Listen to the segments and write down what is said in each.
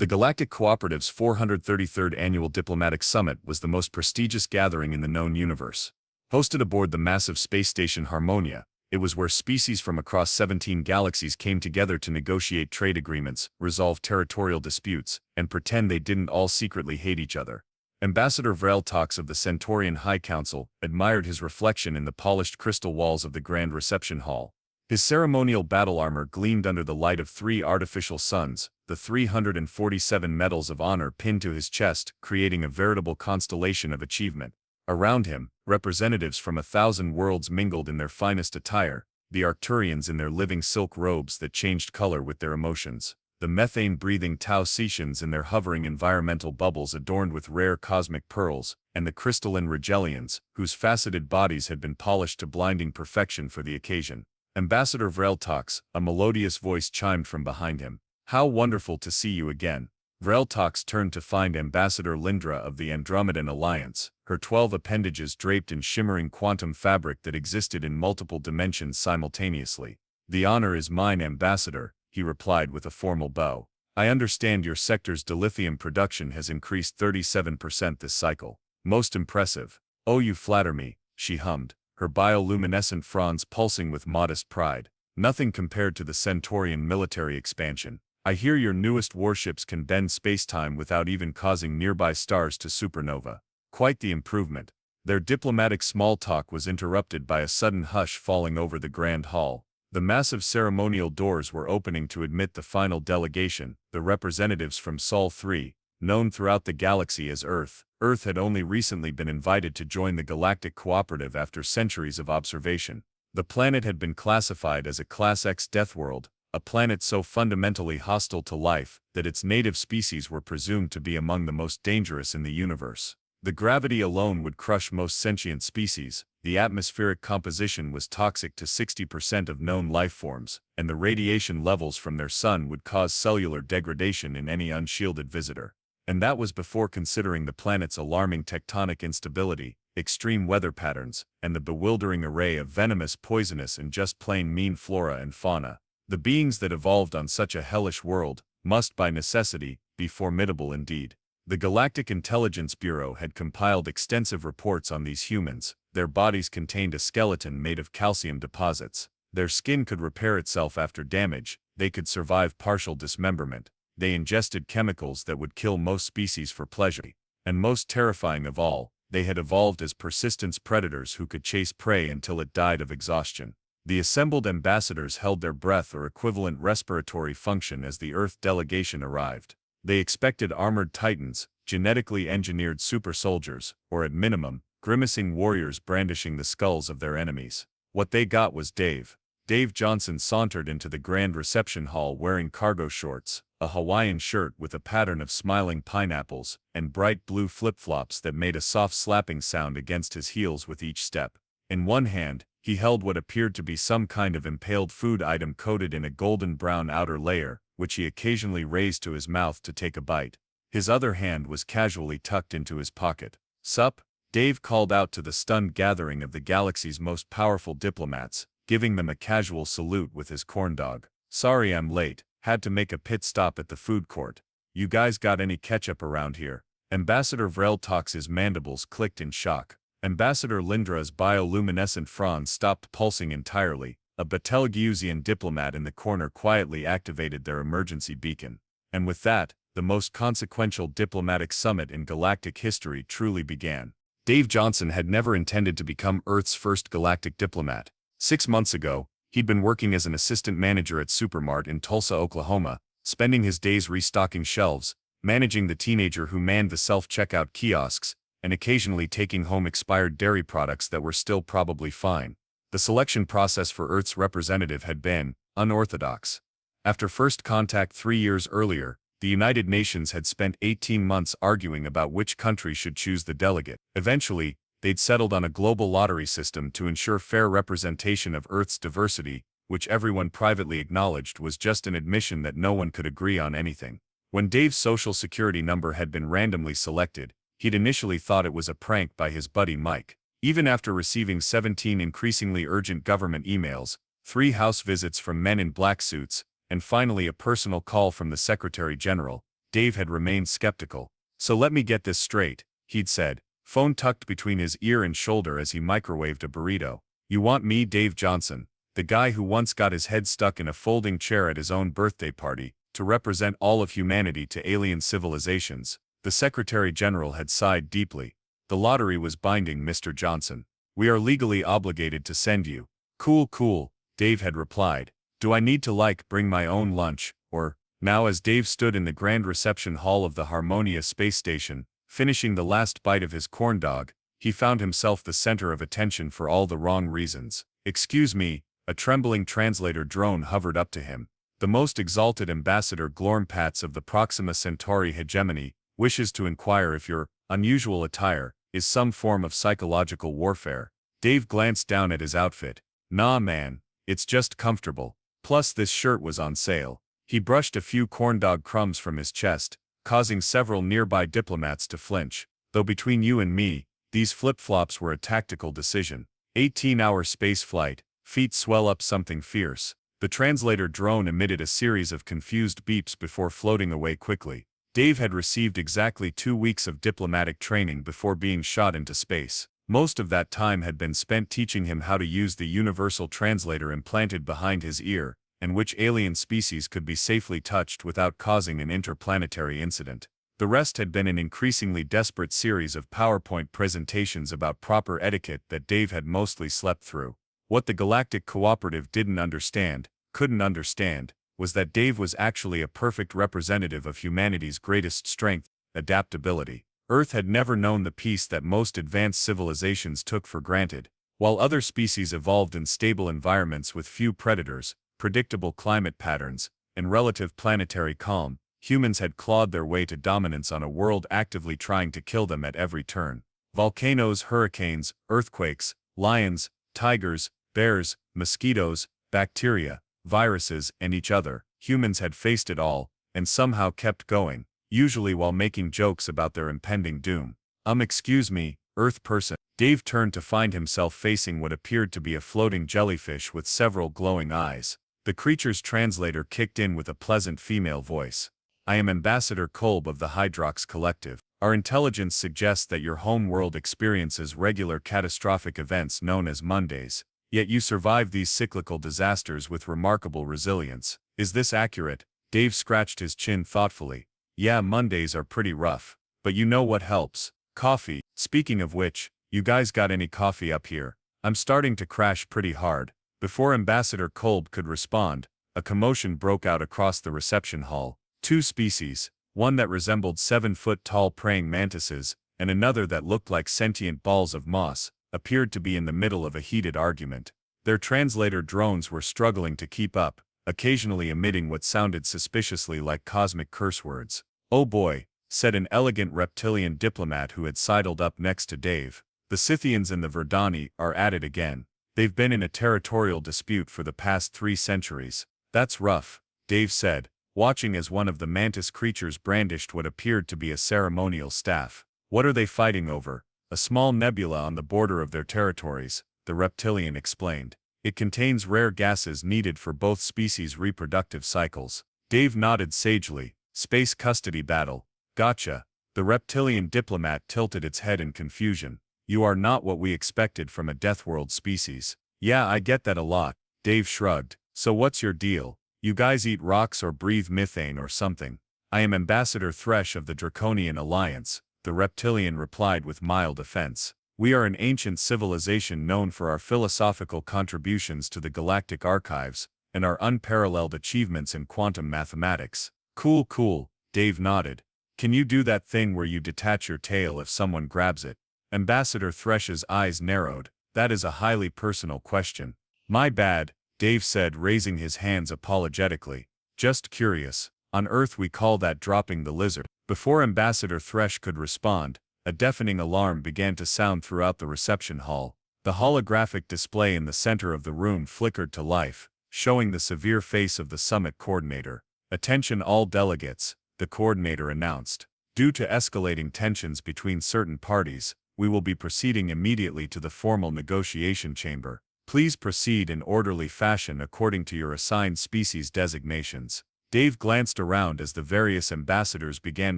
The Galactic Cooperative's 433rd Annual Diplomatic Summit was the most prestigious gathering in the known universe. Hosted aboard the massive space station Harmonia, it was where species from across 17 galaxies came together to negotiate trade agreements, resolve territorial disputes, and pretend they didn't all secretly hate each other. Ambassador Vrel Tox of the Centaurian High Council admired his reflection in the polished crystal walls of the Grand Reception Hall. His ceremonial battle armor gleamed under the light of 3 artificial suns, the 347 medals of honor pinned to his chest creating a veritable constellation of achievement. Around him, representatives from 1,000 worlds mingled in their finest attire, the Arcturians in their living silk robes that changed color with their emotions, the methane-breathing Tausetians in their hovering environmental bubbles adorned with rare cosmic pearls, and the crystalline Regelians, whose faceted bodies had been polished to blinding perfection for the occasion. Ambassador Vrel Tox, a melodious voice chimed from behind him. "How wonderful to see you again." Vrel Tox turned to find Ambassador Lindra of the Andromedan Alliance, her 12 appendages draped in shimmering quantum fabric that existed in multiple dimensions simultaneously. "The honor is mine, Ambassador," he replied with a formal bow. "I understand your sector's dilithium production has increased 37% this cycle. Most impressive." "Oh, you flatter me," she hummed, her bioluminescent fronds pulsing with modest pride. "Nothing compared to the Centaurian military expansion. I hear your newest warships can bend spacetime without even causing nearby stars to supernova. Quite the improvement." Their diplomatic small talk was interrupted by a sudden hush falling over the Grand Hall. The massive ceremonial doors were opening to admit the final delegation, the representatives from Sol 3, known throughout the galaxy as Earth. Earth had only recently been invited to join the Galactic Cooperative after centuries of observation. The planet had been classified as a Class X Deathworld, a planet so fundamentally hostile to life that its native species were presumed to be among the most dangerous in the universe. The gravity alone would crush most sentient species, the atmospheric composition was toxic to 60% of known life forms, and the radiation levels from their sun would cause cellular degradation in any unshielded visitor. And that was before considering the planet's alarming tectonic instability, extreme weather patterns, and the bewildering array of venomous, poisonous, and just plain mean flora and fauna. The beings that evolved on such a hellish world must by necessity be formidable indeed. The Galactic Intelligence Bureau had compiled extensive reports on these humans. Their bodies contained a skeleton made of calcium deposits. Their skin could repair itself after damage. They could survive partial dismemberment. They ingested chemicals that would kill most species for pleasure. And most terrifying of all, they had evolved as persistence predators who could chase prey until it died of exhaustion. The assembled ambassadors held their breath or equivalent respiratory function as the Earth delegation arrived. They expected armored titans, genetically engineered super soldiers, or at minimum, grimacing warriors brandishing the skulls of their enemies. What they got was Dave. Dave Johnson sauntered into the Grand Reception Hall wearing cargo shorts, a Hawaiian shirt with a pattern of smiling pineapples, and bright blue flip-flops that made a soft slapping sound against his heels with each step. In one hand, he held what appeared to be some kind of impaled food item coated in a golden-brown outer layer, which he occasionally raised to his mouth to take a bite. His other hand was casually tucked into his pocket. "Sup?" Dave called out to the stunned gathering of the galaxy's most powerful diplomats, giving them a casual salute with his corn dog. "Sorry I'm late, had to make a pit stop at the food court. You guys got any ketchup around here?" Ambassador Vrel Tox's mandibles clicked in shock. Ambassador Lindra's bioluminescent fronds stopped pulsing entirely. A Betelgeusian diplomat in the corner quietly activated their emergency beacon. And with that, the most consequential diplomatic summit in galactic history truly began. Dave Johnson had never intended to become Earth's first galactic diplomat. 6 months ago, he'd been working as an assistant manager at Supermart in Tulsa, Oklahoma, spending his days restocking shelves, managing the teenager who manned the self-checkout kiosks, and occasionally taking home expired dairy products that were still probably fine. The selection process for Earth's representative had been unorthodox. After first contact 3 years earlier, the United Nations had spent 18 months arguing about which country should choose the delegate. Eventually, they'd settled on a global lottery system to ensure fair representation of Earth's diversity, which everyone privately acknowledged was just an admission that no one could agree on anything. When Dave's social security number had been randomly selected, he'd initially thought it was a prank by his buddy Mike. Even after receiving 17 increasingly urgent government emails, 3 house visits from men in black suits, and finally a personal call from the Secretary General, Dave had remained skeptical. So let me get this straight, he'd said, phone tucked between his ear and shoulder as he microwaved a burrito. You want me, Dave Johnson, the guy who once got his head stuck in a folding chair at his own birthday party, to represent all of humanity to alien civilizations? The Secretary General had sighed deeply. The lottery was binding, Mr. Johnson. We are legally obligated to send you. Cool, cool, Dave had replied. Do I need to bring my own lunch, or? Now as Dave stood in the grand reception hall of the Harmonia space station, finishing the last bite of his corn dog, he found himself the center of attention for all the wrong reasons. Excuse me, a trembling translator drone hovered up to him. The most exalted Ambassador Glormpatz of the Proxima Centauri hegemony wishes to inquire if your unusual attire is some form of psychological warfare. Dave glanced down at his outfit. Nah man, it's just comfortable. Plus this shirt was on sale. He brushed a few corndog crumbs from his chest, causing several nearby diplomats to flinch. Though between you and me, these flip-flops were a tactical decision. 18-hour space flight, feet swell up something fierce. The translator drone emitted a series of confused beeps before floating away quickly. Dave had received exactly 2 weeks of diplomatic training before being shot into space. Most of that time had been spent teaching him how to use the universal translator implanted behind his ear, and which alien species could be safely touched without causing an interplanetary incident. The rest had been an increasingly desperate series of PowerPoint presentations about proper etiquette that Dave had mostly slept through. What the Galactic Cooperative couldn't understand, was that Dave was actually a perfect representative of humanity's greatest strength, adaptability. Earth had never known the peace that most advanced civilizations took for granted. While other species evolved in stable environments with few predators, predictable climate patterns, and relative planetary calm, humans had clawed their way to dominance on a world actively trying to kill them at every turn. Volcanoes, hurricanes, earthquakes, lions, tigers, bears, mosquitoes, bacteria, viruses, and each other. Humans had faced it all, and somehow kept going, usually while making jokes about their impending doom. Excuse me, Earth person. Dave turned to find himself facing what appeared to be a floating jellyfish with several glowing eyes. The creature's translator kicked in with a pleasant female voice. I am Ambassador Kolb of the Hydrox Collective. Our intelligence suggests that your home world experiences regular catastrophic events known as Mondays, yet you survive these cyclical disasters with remarkable resilience. Is this accurate? Dave scratched his chin thoughtfully. Yeah, Mondays are pretty rough, but you know what helps? Coffee. Speaking of which, you guys got any coffee up here? I'm starting to crash pretty hard. Before Ambassador Kolb could respond, a commotion broke out across the reception hall. 2 species, one that resembled 7-foot-tall praying mantises, and another that looked like sentient balls of moss, appeared to be in the middle of a heated argument. Their translator drones were struggling to keep up, occasionally emitting what sounded suspiciously like cosmic curse words. Oh boy, said an elegant reptilian diplomat who had sidled up next to Dave. The Scythians and the Verdani are at it again. They've been in a territorial dispute for the past 3 centuries. That's rough, Dave said, watching as one of the mantis creatures brandished what appeared to be a ceremonial staff. What are they fighting over? A small nebula on the border of their territories, the reptilian explained. It contains rare gases needed for both species' reproductive cycles. Dave nodded sagely. Space custody battle. Gotcha. The reptilian diplomat tilted its head in confusion. You are not what we expected from a Deathworld species. Yeah, I get that a lot, Dave shrugged. So what's your deal? You guys eat rocks or breathe methane or something? I am Ambassador Thresh of the Draconian Alliance, the reptilian replied with mild offense. We are an ancient civilization known for our philosophical contributions to the galactic archives, and our unparalleled achievements in quantum mathematics. Cool, cool, Dave nodded. Can you do that thing where you detach your tail if someone grabs it? Ambassador Thresh's eyes narrowed. That is a highly personal question. My bad, Dave said, raising his hands apologetically. Just curious. On Earth we call that dropping the lizard. Before Ambassador Thresh could respond, a deafening alarm began to sound throughout the reception hall. The holographic display in the center of the room flickered to life, showing the severe face of the summit coordinator. Attention all delegates, the coordinator announced. Due to escalating tensions between certain parties, we will be proceeding immediately to the formal negotiation chamber. Please proceed in orderly fashion according to your assigned species designations. Dave glanced around as the various ambassadors began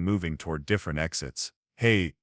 moving toward different exits. Hey,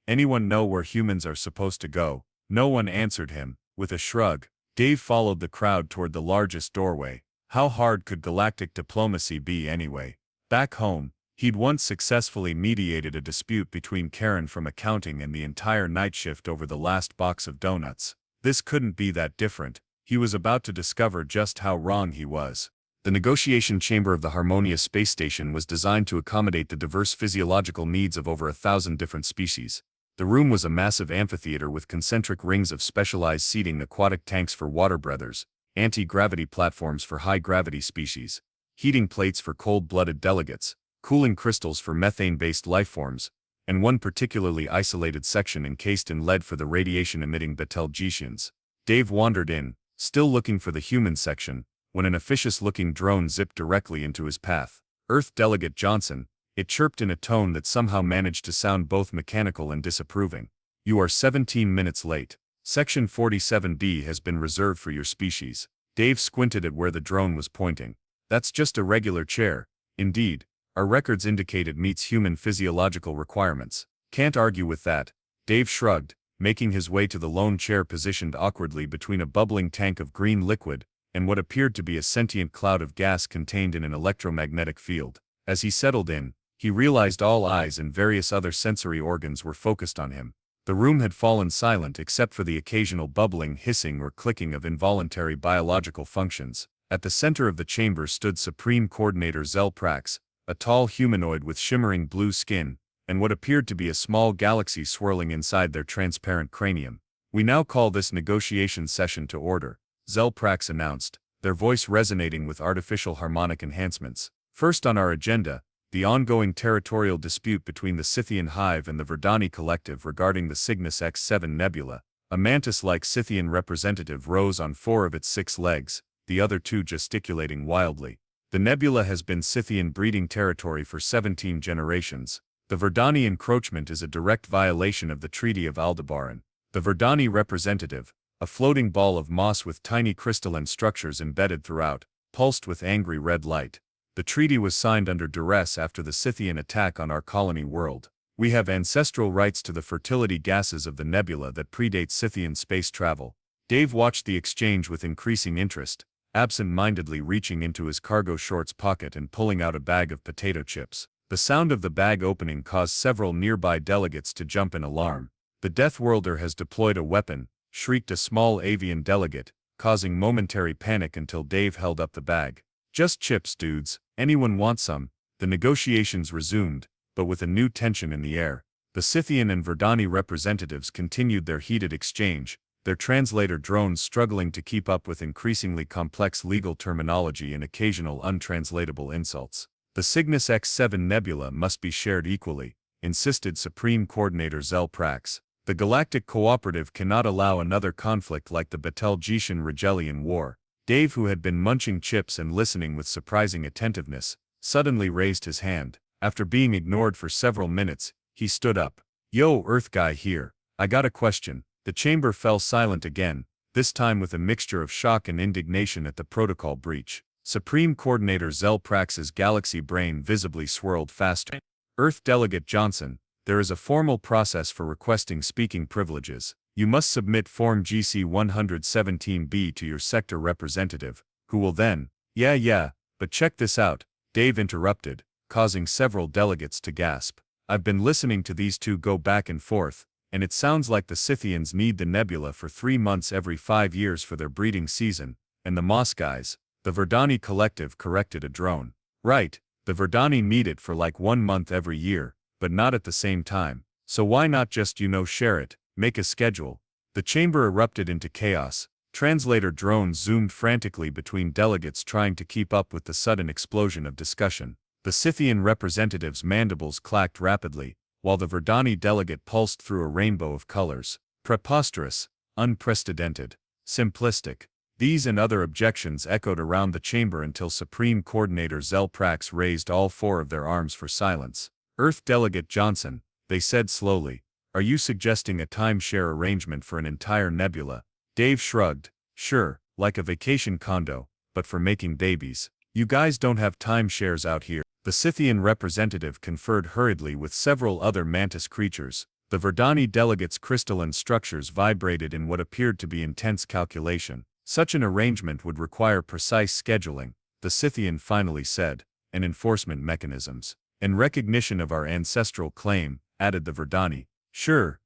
anyone know where humans are supposed to go? No one answered him. With a shrug, Dave followed the crowd toward the largest doorway. How hard could galactic diplomacy be anyway? Back home, he'd once successfully mediated a dispute between Karen from accounting and the entire night shift over the last box of donuts. This couldn't be that different. He was about to discover just how wrong he was. The negotiation chamber of the Harmonia space station was designed to accommodate the diverse physiological needs of over 1,000 different species. The room was a massive amphitheater with concentric rings of specialized seating, aquatic tanks for water breathers, anti-gravity platforms for high-gravity species, heating plates for cold-blooded delegates, cooling crystals for methane-based lifeforms, and one particularly isolated section encased in lead for the radiation-emitting Betelgeusans. Dave wandered in, still looking for the human section, when an officious-looking drone zipped directly into his path. Earth Delegate Johnson, it chirped in a tone that somehow managed to sound both mechanical and disapproving. You are 17 minutes late. Section 47B has been reserved for your species. Dave squinted at where the drone was pointing. That's just a regular chair. Indeed, our records indicate it meets human physiological requirements. Can't argue with that. Dave shrugged, making his way to the lone chair positioned awkwardly between a bubbling tank of green liquid and what appeared to be a sentient cloud of gas contained in an electromagnetic field. As he settled in, he realized all eyes and various other sensory organs were focused on him. The room had fallen silent except for the occasional bubbling, hissing, or clicking of involuntary biological functions. At the center of the chamber stood Supreme Coordinator Zell Prax, a tall humanoid with shimmering blue skin, and what appeared to be a small galaxy swirling inside their transparent cranium. We now call this negotiation session to order, Zell Prax announced, their voice resonating with artificial harmonic enhancements. First on our agenda, the ongoing territorial dispute between the Scythian Hive and the Verdani Collective regarding the Cygnus X7 Nebula. A mantis-like Scythian representative rose on 4 of its 6 legs, the other 2 gesticulating wildly. The nebula has been Scythian breeding territory for 17 generations. The Verdani encroachment is a direct violation of the Treaty of Aldebaran. The Verdani representative, a floating ball of moss with tiny crystalline structures embedded throughout, pulsed with angry red light. The treaty was signed under duress after the Scythian attack on our colony world. We have ancestral rights to the fertility gases of the nebula that predate Scythian space travel. Dave watched the exchange with increasing interest, absent-mindedly reaching into his cargo shorts pocket and pulling out a bag of potato chips. The sound of the bag opening caused several nearby delegates to jump in alarm. The Deathworlder has deployed a weapon, shrieked a small avian delegate, causing momentary panic until Dave held up the bag. Just chips, dudes. Anyone want some? The negotiations resumed, but with a new tension in the air. The Scythian and Verdani representatives continued their heated exchange, their translator drones struggling to keep up with increasingly complex legal terminology and occasional untranslatable insults. The Cygnus X7 Nebula must be shared equally, insisted Supreme Coordinator Zell Prax. The Galactic Cooperative cannot allow another conflict like the Betelgeuse-Regelian War. Dave, who had been munching chips and listening with surprising attentiveness, suddenly raised his hand. After being ignored for several minutes, he stood up. Yo, Earth guy here. I got a question. The chamber fell silent again, this time with a mixture of shock and indignation at the protocol breach. Supreme Coordinator Zell Prax's galaxy brain visibly swirled faster. Earth Delegate Johnson, there is a formal process for requesting speaking privileges. You must submit Form GC 117B to your sector representative, who will then, but check this out, Dave interrupted, causing several delegates to gasp. I've been listening to these two go back and forth, and it sounds like the Scythians need the nebula for 3 months every 5 years for their breeding season, and the Moss guys, the Verdani Collective, corrected a drone. Right, the Verdani need it for like 1 month every year, but not at the same time. So why not just share it? Make a schedule. The chamber erupted into chaos. Translator drones zoomed frantically between delegates trying to keep up with the sudden explosion of discussion. The Scythian representative's mandibles clacked rapidly, while the Verdani delegate pulsed through a rainbow of colors. Preposterous, unprecedented, simplistic. These and other objections echoed around the chamber until Supreme Coordinator Zell Prax raised all 4 of their arms for silence. Earth Delegate Johnson, they said slowly. Are you suggesting a timeshare arrangement for an entire nebula? Dave shrugged. Sure, like a vacation condo, but for making babies. You guys don't have timeshares out here. The Scythian representative conferred hurriedly with several other mantis creatures. The Verdani delegates' crystalline structures vibrated in what appeared to be intense calculation. Such an arrangement would require precise scheduling, the Scythian finally said, and enforcement mechanisms. In recognition of our ancestral claim, added the Verdani. Sure,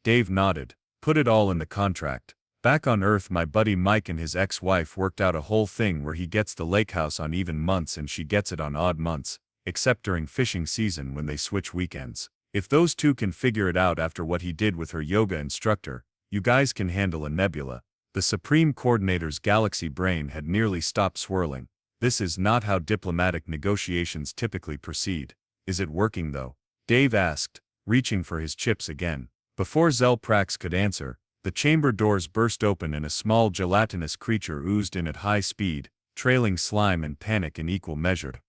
Dave nodded. Put it all in the contract. Back on Earth, my buddy Mike and his ex-wife worked out a whole thing where he gets the lake house on even months and she gets it on odd months, except during fishing season when they switch weekends. If those two can figure it out after what he did with her yoga instructor, you guys can handle a nebula. The Supreme Coordinator's galaxy brain had nearly stopped swirling. This is not how diplomatic negotiations typically proceed. Is it working though? Dave asked, reaching for his chips again. Before Zelprax could answer, the chamber doors burst open and a small gelatinous creature oozed in at high speed, trailing slime and panic in equal measure.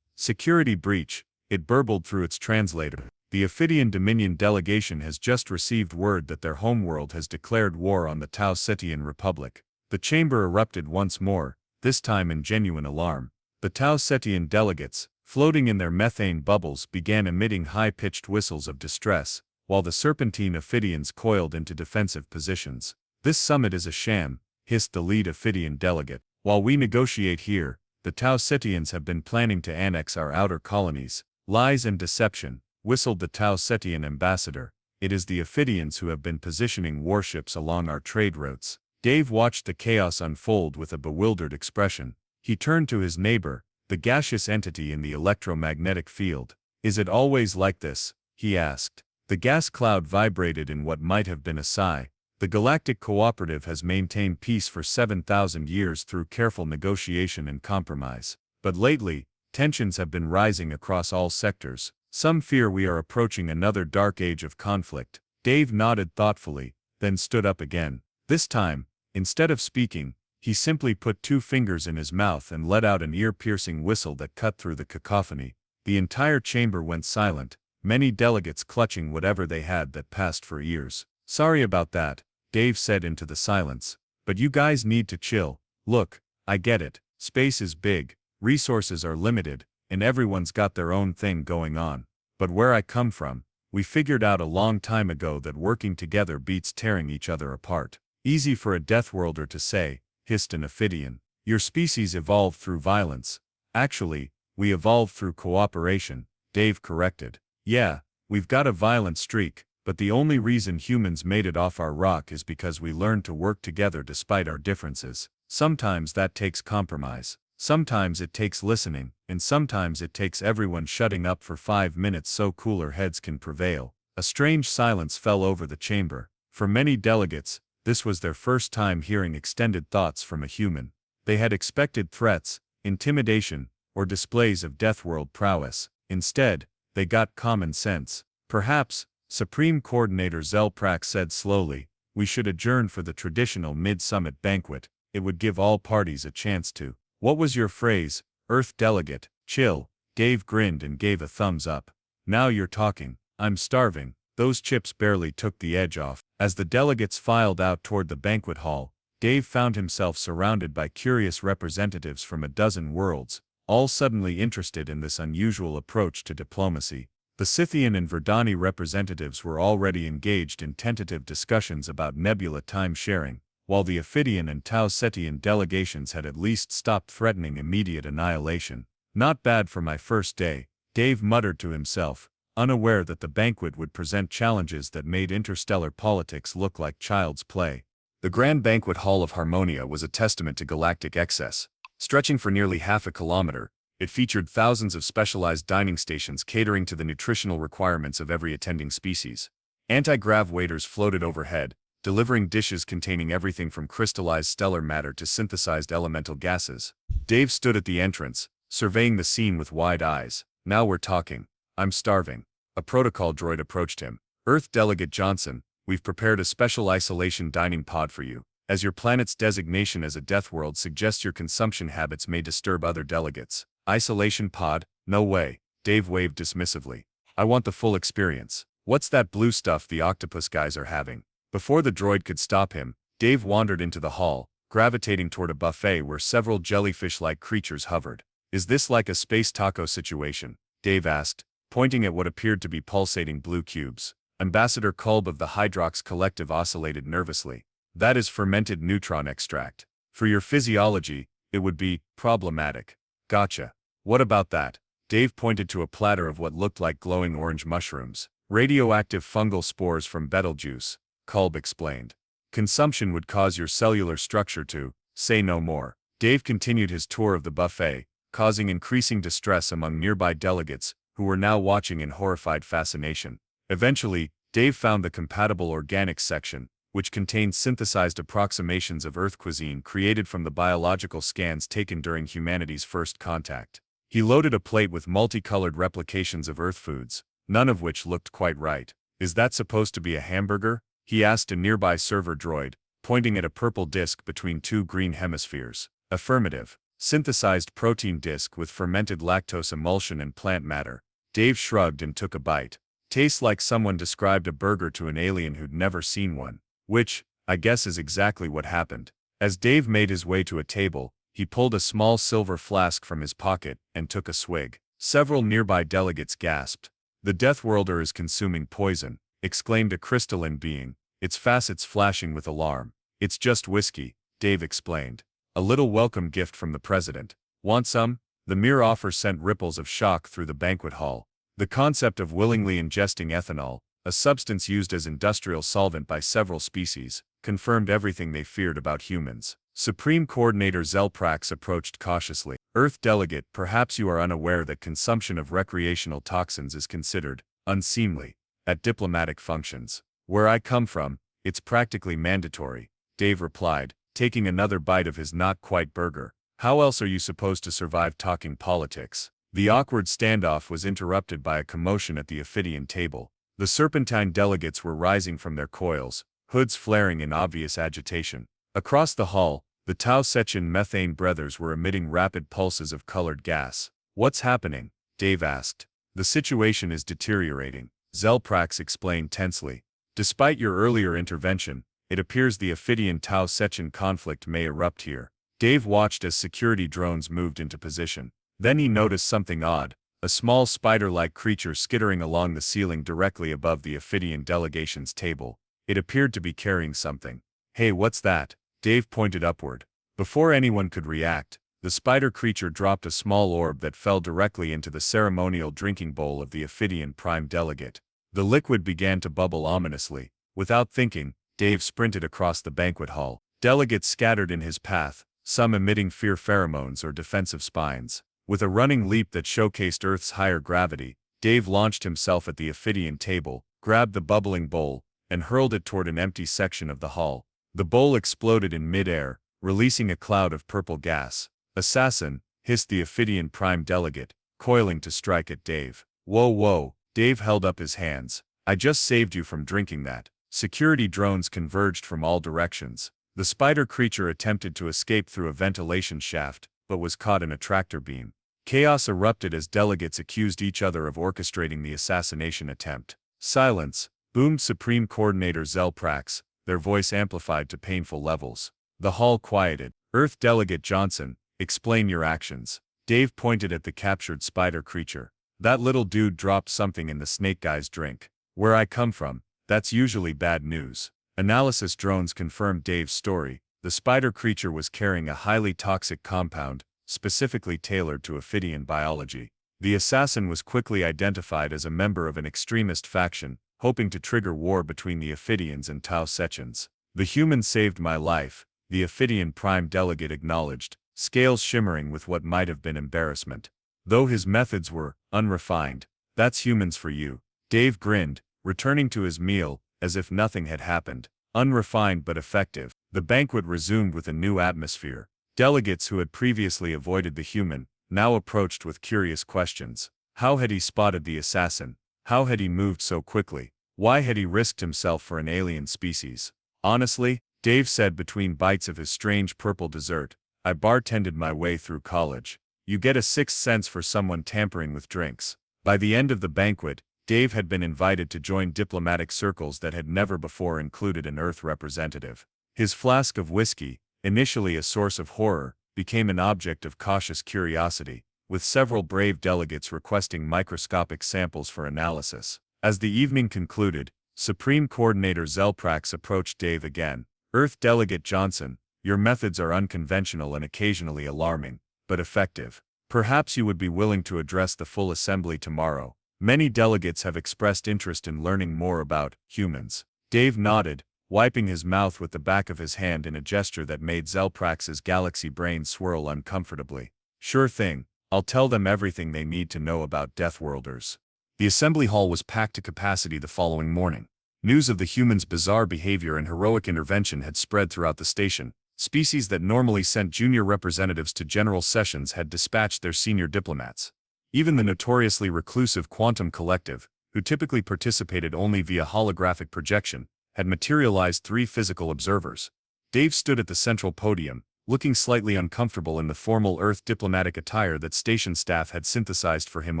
Security breach, it burbled through its translator. The Ophidian Dominion delegation has just received word that their homeworld has declared war on the Tau Cetian Republic. The chamber erupted once more, this time in genuine alarm. The Tau Cetian delegates, floating in their methane bubbles, began emitting high-pitched whistles of distress, while the serpentine Ophidians coiled into defensive positions. This summit is a sham, hissed the lead Ophidian delegate. While we negotiate here, the Tau Cetians have been planning to annex our outer colonies. Lies and deception, whistled the Tau Cetian ambassador. It is the Ophidians who have been positioning warships along our trade routes. Dave watched the chaos unfold with a bewildered expression. He turned to his neighbor, the gaseous entity in the electromagnetic field. Is it always like this? He asked. The gas cloud vibrated in what might have been a sigh. The Galactic Cooperative has maintained peace for 7,000 years through careful negotiation and compromise. But lately, tensions have been rising across all sectors. Some fear we are approaching another dark age of conflict. Dave nodded thoughtfully, then stood up again. This time, instead of speaking, he simply put two fingers in his mouth and let out an ear-piercing whistle that cut through the cacophony. The entire chamber went silent, many delegates clutching whatever they had that passed for ears. Sorry about that, Dave said into the silence. But you guys need to chill. Look, I get it. Space is big, resources are limited, and everyone's got their own thing going on. But where I come from, we figured out a long time ago that working together beats tearing each other apart. Easy for a Deathworlder to say, hissed an Ophidian. Your species evolved through violence. Actually, we evolved through cooperation, Dave corrected. Yeah, we've got a violent streak, but the only reason humans made it off our rock is because we learned to work together despite our differences. Sometimes that takes compromise. Sometimes it takes listening, and sometimes it takes everyone shutting up for 5 minutes so cooler heads can prevail. A strange silence fell over the chamber. For many delegates, this was their first time hearing extended thoughts from a human. They had expected threats, intimidation, or displays of Deathworld prowess. Instead, they got common sense. Perhaps, Supreme Coordinator Zelprax said slowly, we should adjourn for the traditional mid-summit banquet. It would give all parties a chance to. What was your phrase, Earth delegate? Chill. Dave grinned and gave a thumbs up. Now you're talking. I'm starving. Those chips barely took the edge off. As the delegates filed out toward the banquet hall, Dave found himself surrounded by curious representatives from a dozen worlds, all suddenly interested in this unusual approach to diplomacy. The Scythian and Verdani representatives were already engaged in tentative discussions about nebula time sharing, while the Ophidian and Tau Cetian delegations had at least stopped threatening immediate annihilation. Not bad for my first day, Dave muttered to himself, unaware that the banquet would present challenges that made interstellar politics look like child's play. The Grand Banquet Hall of Harmonia was a testament to galactic excess. Stretching for nearly half a kilometer, it featured thousands of specialized dining stations catering to the nutritional requirements of every attending species. Anti-grav waiters floated overhead, delivering dishes containing everything from crystallized stellar matter to synthesized elemental gases. Dave stood at the entrance, surveying the scene with wide eyes. Now we're talking. I'm starving. A protocol droid approached him. Earth Delegate Johnson, we've prepared a special isolation dining pod for you. As your planet's designation as a Deathworld suggests, your consumption habits may disturb other delegates. Isolation pod? No way. Dave waved dismissively. I want the full experience. What's that blue stuff the octopus guys are having? Before the droid could stop him, Dave wandered into the hall, gravitating toward a buffet where several jellyfish-like creatures hovered. "Is this like a space taco situation?" Dave asked, pointing at what appeared to be pulsating blue cubes. Ambassador Kolb of the Hydrox Collective oscillated nervously. "That is fermented neutron extract. For your physiology, it would be problematic." "Gotcha. What about that?" Dave pointed to a platter of what looked like glowing orange mushrooms. "Radioactive fungal spores from Betelgeuse," Kolb explained. "Consumption would cause your cellular structure to say no more." Dave continued his tour of the buffet, causing increasing distress among nearby delegates, who were now watching in horrified fascination. Eventually, Dave found the compatible organics section, which contained synthesized approximations of Earth cuisine created from the biological scans taken during humanity's first contact. He loaded a plate with multicolored replications of Earth foods, none of which looked quite right. "Is that supposed to be a hamburger?" he asked a nearby server droid, pointing at a purple disc between two green hemispheres. "Affirmative. Synthesized protein disc with fermented lactose emulsion and plant matter." Dave shrugged and took a bite. "Tastes like someone described a burger to an alien who'd never seen one." Which, I guess, is exactly what happened. As Dave made his way to a table, he pulled a small silver flask from his pocket and took a swig. Several nearby delegates gasped. "The Deathworlder is consuming poison," exclaimed a crystalline being, its facets flashing with alarm. "It's just whiskey," Dave explained. "A little welcome gift from the president. Want some?" The mere offer sent ripples of shock through the banquet hall. The concept of willingly ingesting ethanol, a substance used as industrial solvent by several species, confirmed everything they feared about humans. Supreme Coordinator Zelprax approached cautiously. "Earth delegate, perhaps you are unaware that consumption of recreational toxins is considered unseemly at diplomatic functions. Where I come from, it's practically mandatory," Dave replied, taking another bite of his not-quite burger. "How else are you supposed to survive talking politics?" The awkward standoff was interrupted by a commotion at the Ophidian table. The serpentine delegates were rising from their coils, hoods flaring in obvious agitation. Across the hall, the Tau Sechin methane breathers were emitting rapid pulses of colored gas. "What's happening?" Dave asked. "The situation is deteriorating," Zelprax explained tensely. "Despite your earlier intervention, it appears the Ophidian Tau Sechin conflict may erupt here." Dave watched as security drones moved into position. Then he noticed something odd. A small spider-like creature skittering along the ceiling directly above the Ophidian delegation's table. It appeared to be carrying something. "Hey, what's that?" Dave pointed upward. Before anyone could react, the spider creature dropped a small orb that fell directly into the ceremonial drinking bowl of the Ophidian Prime Delegate. The liquid began to bubble ominously. Without thinking, Dave sprinted across the banquet hall. Delegates scattered in his path, some emitting fear pheromones or defensive spines. With a running leap that showcased Earth's higher gravity, Dave launched himself at the Ophidian table, grabbed the bubbling bowl, and hurled it toward an empty section of the hall. The bowl exploded in mid-air, releasing a cloud of purple gas. "Assassin," hissed the Ophidian Prime Delegate, coiling to strike at Dave. "Whoa, whoa," Dave held up his hands. "I just saved you from drinking that." Security drones converged from all directions. The spider creature attempted to escape through a ventilation shaft, but was caught in a tractor beam. Chaos erupted as delegates accused each other of orchestrating the assassination attempt. "Silence," boomed Supreme Coordinator Zelprax, their voice amplified to painful levels. The hall quieted. "Earth Delegate Johnson, explain your actions." Dave pointed at the captured spider creature. "That little dude dropped something in the snake guy's drink. Where I come from, that's usually bad news." Analysis drones confirmed Dave's story. The spider creature was carrying a highly toxic compound, specifically tailored to Ophidian biology. The assassin was quickly identified as a member of an extremist faction, hoping to trigger war between the Ophidians and Tau Sechins. "The human saved my life," the Ophidian Prime Delegate acknowledged, scales shimmering with what might have been embarrassment. "Though his methods were unrefined. That's humans for you." Dave grinned, returning to his meal, as if nothing had happened. Unrefined but effective. The banquet resumed with a new atmosphere. Delegates who had previously avoided the human, now approached with curious questions. How had he spotted the assassin? How had he moved so quickly? Why had he risked himself for an alien species? "Honestly," Dave said between bites of his strange purple dessert, "I bartended my way through college. You get a sixth sense for someone tampering with drinks." By the end of the banquet, Dave had been invited to join diplomatic circles that had never before included an Earth representative. His flask of whiskey, initially a source of horror, became an object of cautious curiosity, with several brave delegates requesting microscopic samples for analysis. As the evening concluded, Supreme Coordinator Zelprax approached Dave again. Earth Delegate Johnson, your methods are unconventional and occasionally alarming, but effective. Perhaps you would be willing to address the full assembly tomorrow. Many delegates have expressed interest in learning more about humans. Dave nodded, wiping his mouth with the back of his hand in a gesture that made Zelprax's galaxy brain swirl uncomfortably. Sure thing, I'll tell them everything they need to know about Deathworlders. The assembly hall was packed to capacity the following morning. News of the humans' bizarre behavior and heroic intervention had spread throughout the station. Species that normally sent junior representatives to general sessions had dispatched their senior diplomats. Even the notoriously reclusive Quantum Collective, who typically participated only via holographic projection, had materialized 3 physical observers. Dave stood at the central podium, looking slightly uncomfortable in the formal Earth diplomatic attire that station staff had synthesized for him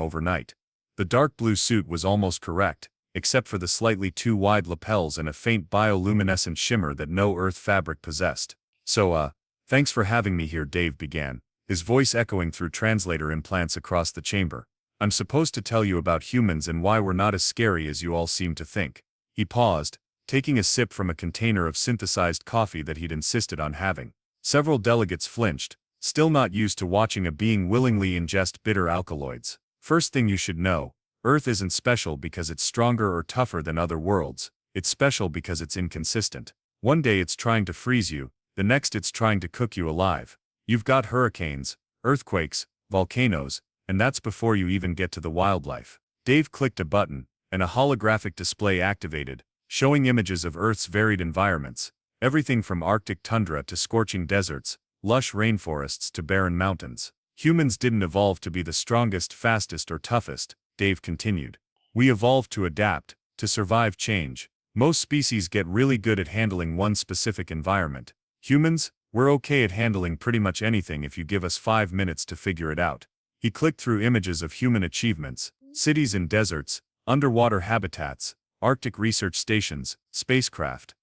overnight. The dark blue suit was almost correct, except for the slightly too wide lapels and a faint bioluminescent shimmer that no Earth fabric possessed. So, thanks for having me here, Dave began, his voice echoing through translator implants across the chamber. I'm supposed to tell you about humans and why we're not as scary as you all seem to think. He paused, taking a sip from a container of synthesized coffee that he'd insisted on having. Several delegates flinched, still not used to watching a being willingly ingest bitter alkaloids. First thing you should know, Earth isn't special because it's stronger or tougher than other worlds, it's special because it's inconsistent. One day it's trying to freeze you, the next it's trying to cook you alive. You've got hurricanes, earthquakes, volcanoes, and that's before you even get to the wildlife. Dave clicked a button, and a holographic display activated, showing images of Earth's varied environments, everything from Arctic tundra to scorching deserts, lush rainforests to barren mountains. Humans didn't evolve to be the strongest, fastest, or toughest, Dave continued. We evolved to adapt, to survive change. Most species get really good at handling one specific environment. Humans, we're okay at handling pretty much anything if you give us 5 minutes to figure it out. He clicked through images of human achievements, cities in deserts, underwater habitats, Arctic research stations, spacecraft.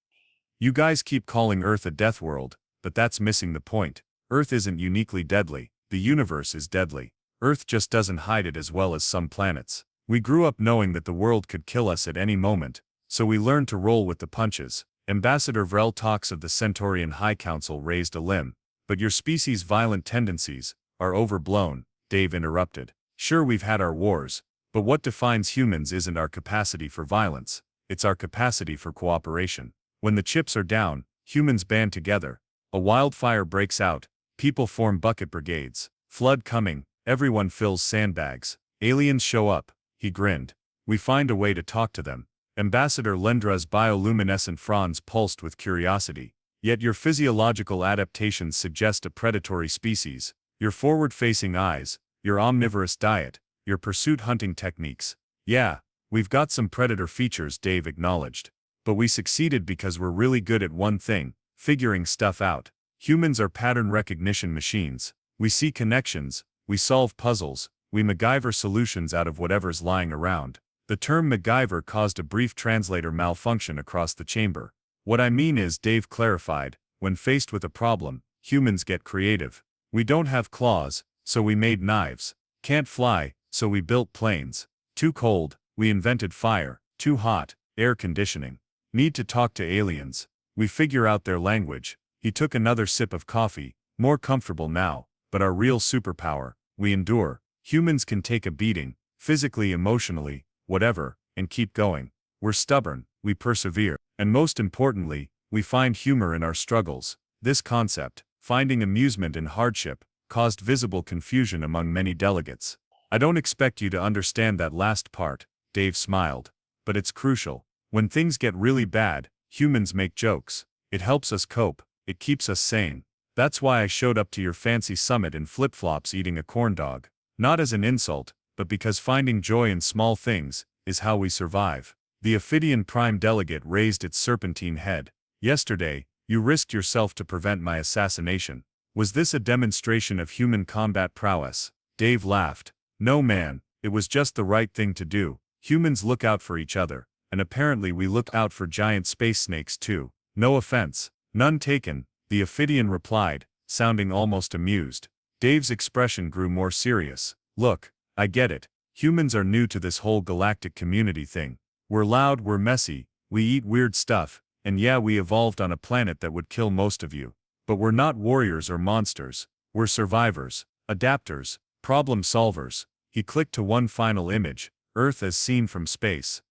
You guys keep calling Earth a death world, but that's missing the point. Earth isn't uniquely deadly. The universe is deadly. Earth just doesn't hide it as well as some planets. We grew up knowing that the world could kill us at any moment, so we learned to roll with the punches. Ambassador Vrel talks of the Centaurian High Council raised a limb, but your species' violent tendencies are overblown, Dave interrupted. Sure, we've had our wars, but what defines humans isn't our capacity for violence, it's our capacity for cooperation. When the chips are down, humans band together. A wildfire breaks out, people form bucket brigades. Flood coming, everyone fills sandbags. Aliens show up, he grinned. We find a way to talk to them. Ambassador Lendra's bioluminescent fronds pulsed with curiosity. Yet your physiological adaptations suggest a predatory species. Your forward-facing eyes, your omnivorous diet, your pursuit hunting techniques. Yeah, we've got some predator features, Dave acknowledged. But we succeeded because we're really good at one thing, figuring stuff out. Humans are pattern recognition machines. We see connections, we solve puzzles, we MacGyver solutions out of whatever's lying around. The term MacGyver caused a brief translator malfunction across the chamber. What I mean is, Dave clarified, when faced with a problem, humans get creative. We don't have claws, so we made knives. Can't fly, so we built planes. Too cold, we invented fire. Too hot, air conditioning. Need to talk to aliens. We figure out their language. He took another sip of coffee, more comfortable now, but our real superpower, we endure. Humans can take a beating, physically, emotionally, whatever, and keep going. We're stubborn, we persevere, and most importantly, we find humor in our struggles. This concept, finding amusement in hardship, caused visible confusion among many delegates. I don't expect you to understand that last part, Dave smiled, but it's crucial. When things get really bad, humans make jokes. It helps us cope, it keeps us sane. That's why I showed up to your fancy summit in flip-flops eating a corn dog. Not as an insult, but because finding joy in small things is how we survive. The Ophidian Prime Delegate raised its serpentine head. Yesterday, you risked yourself to prevent my assassination. Was this a demonstration of human combat prowess? Dave laughed. No man, it was just the right thing to do. Humans look out for each other, and apparently we look out for giant space snakes too. No offense, none taken, the Ophidian replied, sounding almost amused. Dave's expression grew more serious. Look, I get it. Humans are new to this whole galactic community thing. We're loud, we're messy, we eat weird stuff, and yeah, we evolved on a planet that would kill most of you. But we're not warriors or monsters. We're survivors, adapters, problem solvers. He clicked to one final image, Earth as seen from space.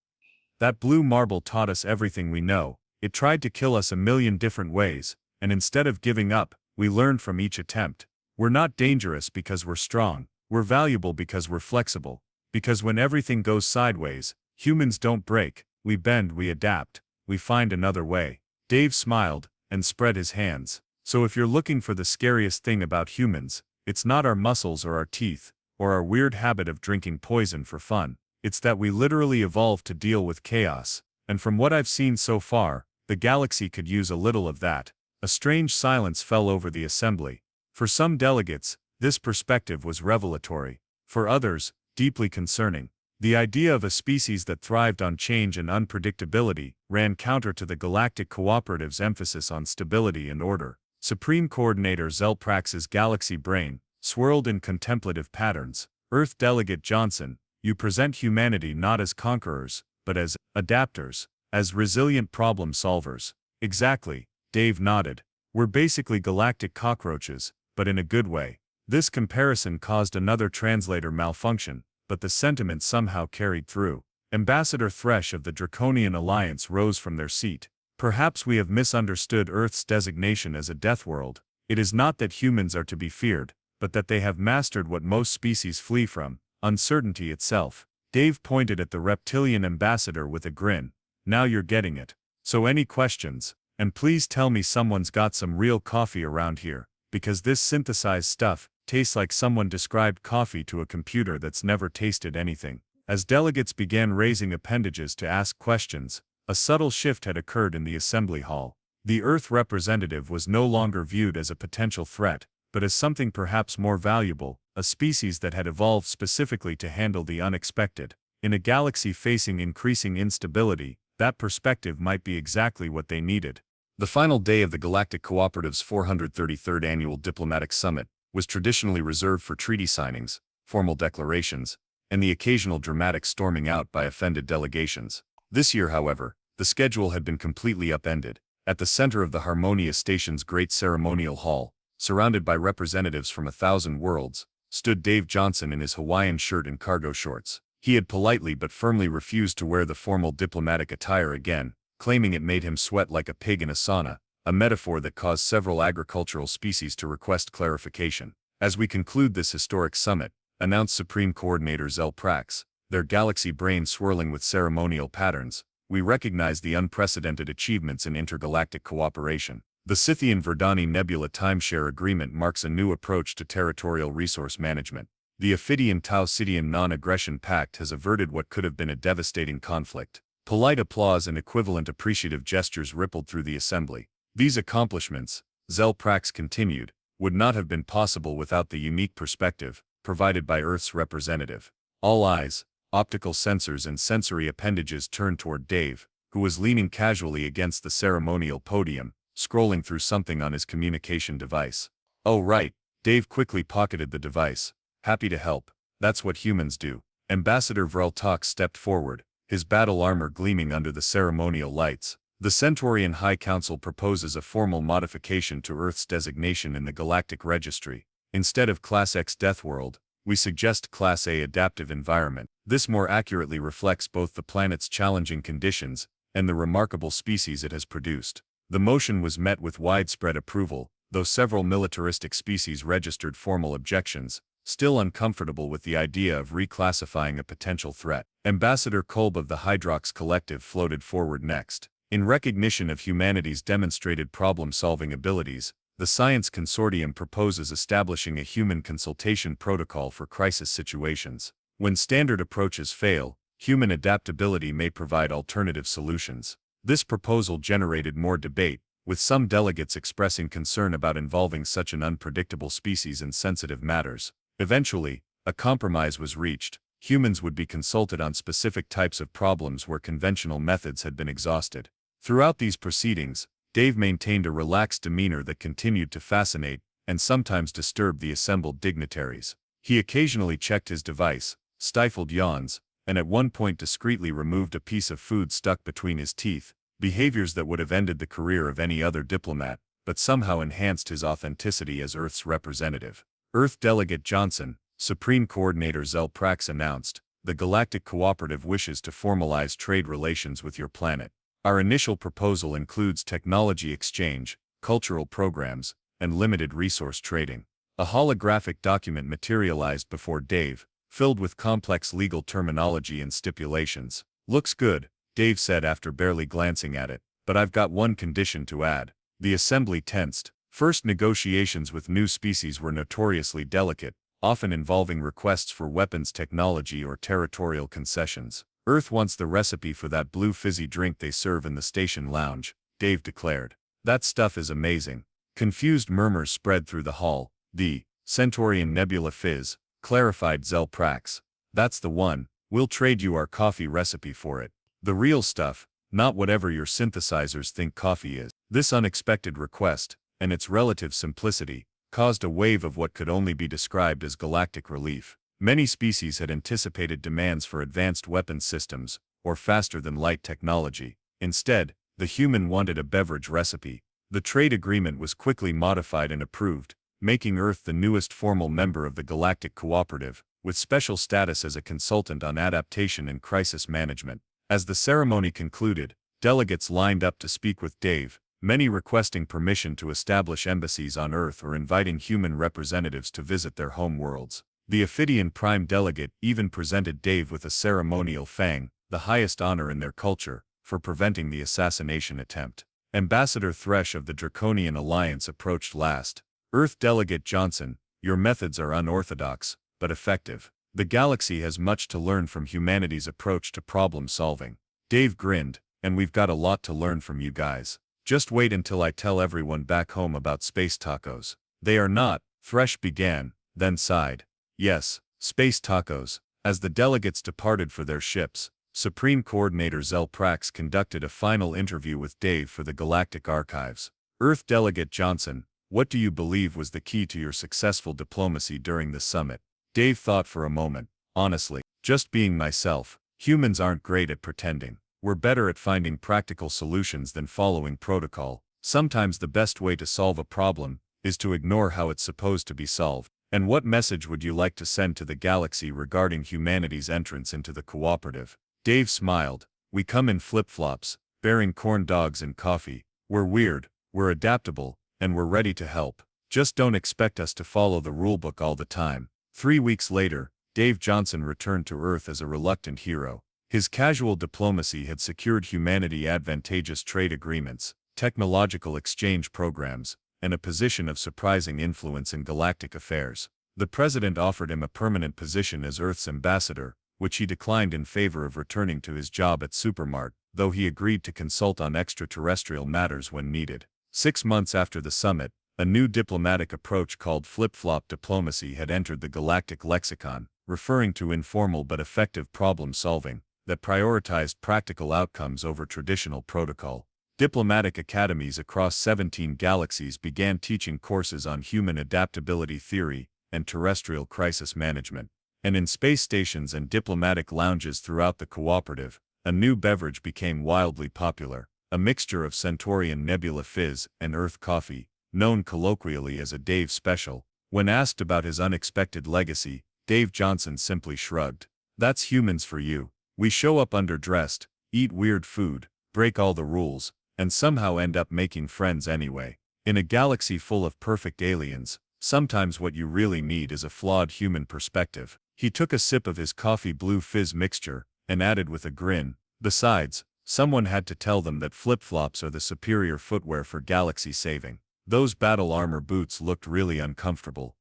That blue marble taught us everything we know. It tried to kill us a million different ways, and instead of giving up, we learned from each attempt. We're not dangerous because we're strong. We're valuable because we're flexible. Because when everything goes sideways, humans don't break, we bend, we adapt, we find another way. Dave smiled and spread his hands. So if you're looking for the scariest thing about humans, it's not our muscles or our teeth, or our weird habit of drinking poison for fun. It's that we literally evolved to deal with chaos. And from what I've seen so far, the galaxy could use a little of that. A strange silence fell over the assembly. For some delegates, this perspective was revelatory. For others, deeply concerning. The idea of a species that thrived on change and unpredictability ran counter to the Galactic Cooperative's emphasis on stability and order. Supreme Coordinator Zelprax's galaxy brain swirled in contemplative patterns. Earth Delegate Johnson, you present humanity not as conquerors, but as adapters, as resilient problem solvers. Exactly, Dave nodded. We're basically galactic cockroaches, but in a good way. This comparison caused another translator malfunction, but the sentiment somehow carried through. Ambassador Thresh of the Draconian Alliance rose from their seat. Perhaps we have misunderstood Earth's designation as a death world. It is not that humans are to be feared, but that they have mastered what most species flee from, uncertainty itself. Dave pointed at the reptilian ambassador with a grin. Now you're getting it. So any questions? And please tell me someone's got some real coffee around here, because this synthesized stuff tastes like someone described coffee to a computer that's never tasted anything. As delegates began raising appendages to ask questions, a subtle shift had occurred in the assembly hall. The Earth representative was no longer viewed as a potential threat, but as something perhaps more valuable, a species that had evolved specifically to handle the unexpected. In a galaxy facing increasing instability, that perspective might be exactly what they needed. The final day of the Galactic Cooperative's 433rd Annual Diplomatic Summit was traditionally reserved for treaty signings, formal declarations, and the occasional dramatic storming out by offended delegations. This year, however, the schedule had been completely upended. At the center of the Harmonia Station's great ceremonial hall, surrounded by representatives from 1,000 worlds, stood Dave Johnson in his Hawaiian shirt and cargo shorts. He had politely but firmly refused to wear the formal diplomatic attire again, claiming it made him sweat like a pig in a sauna, a metaphor that caused several agricultural species to request clarification. As we conclude this historic summit, announced Supreme Coordinator Zelprax, their galaxy brain swirling with ceremonial patterns, we recognize the unprecedented achievements in intergalactic cooperation. The Scythian-Verdani Nebula Timeshare Agreement marks a new approach to territorial resource management. The Ophidian-Tau-Sidian Non-Aggression Pact has averted what could have been a devastating conflict. Polite applause and equivalent appreciative gestures rippled through the assembly. These accomplishments, Zelprax continued, would not have been possible without the unique perspective provided by Earth's representative. All eyes, optical sensors and sensory appendages turned toward Dave, who was leaning casually against the ceremonial podium, scrolling through something on his communication device. Oh right, Dave quickly pocketed the device. Happy to help. That's what humans do. Ambassador Vreltok stepped forward, his battle armor gleaming under the ceremonial lights. The Centaurian High Council proposes a formal modification to Earth's designation in the Galactic Registry. Instead of Class X Deathworld, we suggest Class A Adaptive Environment. This more accurately reflects both the planet's challenging conditions and the remarkable species it has produced. The motion was met with widespread approval, though several militaristic species registered formal objections, still uncomfortable with the idea of reclassifying a potential threat. Ambassador Kolb of the Hydrox Collective floated forward next. In recognition of humanity's demonstrated problem-solving abilities, the Science Consortium proposes establishing a human consultation protocol for crisis situations. When standard approaches fail, human adaptability may provide alternative solutions. This proposal generated more debate, with some delegates expressing concern about involving such an unpredictable species in sensitive matters. Eventually, a compromise was reached. Humans would be consulted on specific types of problems where conventional methods had been exhausted. Throughout these proceedings, Dave maintained a relaxed demeanor that continued to fascinate and sometimes disturb the assembled dignitaries. He occasionally checked his device, stifled yawns, and at one point discreetly removed a piece of food stuck between his teeth, behaviors that would have ended the career of any other diplomat, but somehow enhanced his authenticity as Earth's representative. Earth Delegate Johnson, Supreme Coordinator Zell Prax announced, "The Galactic Cooperative wishes to formalize trade relations with your planet. Our initial proposal includes technology exchange, cultural programs, and limited resource trading." A holographic document materialized before Dave, filled with complex legal terminology and stipulations. "Looks good," Dave said after barely glancing at it, "but I've got one condition to add." The assembly tensed. First negotiations with new species were notoriously delicate, often involving requests for weapons technology or territorial concessions. "Earth wants the recipe for that blue fizzy drink they serve in the station lounge," Dave declared. "That stuff is amazing." Confused murmurs spread through the hall. "The Centaurian Nebula Fizz," clarified Zell Prax. "That's the one. We'll trade you our coffee recipe for it. The real stuff, not whatever your synthesizers think coffee is." This unexpected request, and its relative simplicity, caused a wave of what could only be described as galactic relief. Many species had anticipated demands for advanced weapons systems, or faster-than-light technology. Instead, the human wanted a beverage recipe. The trade agreement was quickly modified and approved, making Earth the newest formal member of the Galactic Cooperative, with special status as a consultant on adaptation and crisis management. As the ceremony concluded, delegates lined up to speak with Dave, many requesting permission to establish embassies on Earth or inviting human representatives to visit their home worlds. The Ophidian Prime Delegate even presented Dave with a ceremonial fang, the highest honor in their culture, for preventing the assassination attempt. Ambassador Thresh of the Draconian Alliance approached last. "Earth Delegate Johnson, your methods are unorthodox, but effective. The galaxy has much to learn from humanity's approach to problem solving." Dave grinned, "And we've got a lot to learn from you guys. Just wait until I tell everyone back home about space tacos." "They are not," Thresh began, then sighed. "Yes, space tacos." As the delegates departed for their ships, Supreme Coordinator Zell Prax conducted a final interview with Dave for the Galactic Archives. "Earth Delegate Johnson, what do you believe was the key to your successful diplomacy during the summit?" Dave thought for a moment. "Honestly, just being myself. Humans aren't great at pretending. We're better at finding practical solutions than following protocol. Sometimes the best way to solve a problem is to ignore how it's supposed to be solved." "And what message would you like to send to the galaxy regarding humanity's entrance into the cooperative?" Dave smiled. "We come in flip-flops, bearing corn dogs and coffee. We're weird, we're adaptable, and we're ready to help. Just don't expect us to follow the rulebook all the time." 3 weeks later, Dave Johnson returned to Earth as a reluctant hero. His casual diplomacy had secured humanity advantageous trade agreements, technological exchange programs, and a position of surprising influence in galactic affairs. The president offered him a permanent position as Earth's ambassador, which he declined in favor of returning to his job at Supermart, though he agreed to consult on extraterrestrial matters when needed. 6 months after the summit, a new diplomatic approach called flip-flop diplomacy had entered the galactic lexicon, referring to informal but effective problem-solving that prioritized practical outcomes over traditional protocol. Diplomatic academies across 17 galaxies began teaching courses on human adaptability theory and terrestrial crisis management. And in space stations and diplomatic lounges throughout the cooperative, a new beverage became wildly popular, a mixture of Centaurian Nebula Fizz and Earth coffee, known colloquially as a Dave Special. When asked about his unexpected legacy, Dave Johnson simply shrugged. "That's humans for you. We show up underdressed, eat weird food, break all the rules, and somehow end up making friends anyway. In a galaxy full of perfect aliens, sometimes what you really need is a flawed human perspective." He took a sip of his coffee blue fizz mixture, and added with a grin, "Besides, someone had to tell them that flip-flops are the superior footwear for galaxy saving. Those battle armor boots looked really uncomfortable."